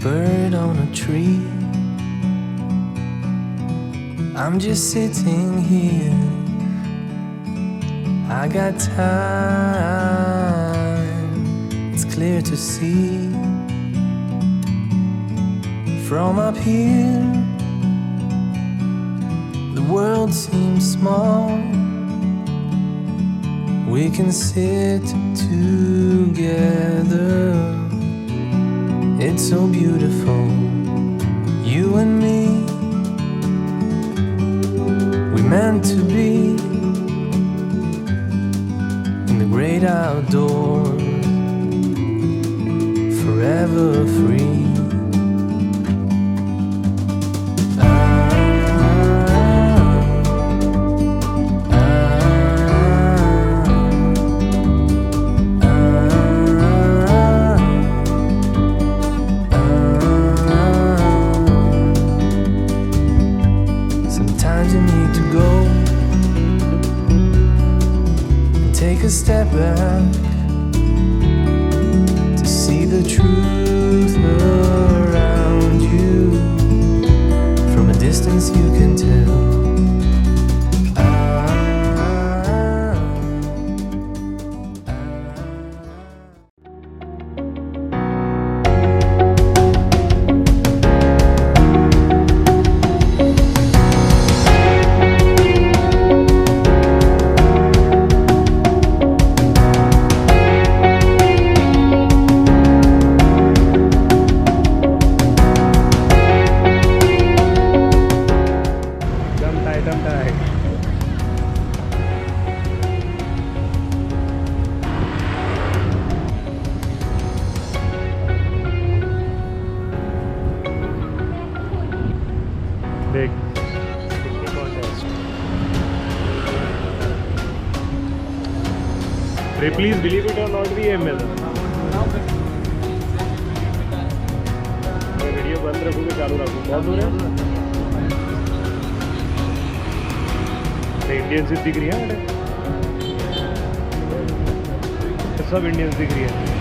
bird on a tree. I'm just sitting here. I got time. It's clear to see. From up here, the world seems small. We can sit together. It's so beautiful, you and me. We meant to be in the great outdoors, forever free. Take a step back to see the truth around you. From a distance you can tell. देख please believe it और not भी है मेरा video बंद रखूँगी चालू रखूँ बहुत दूर है इंडियन से दिख रही है सब इंडियंस दिख रही है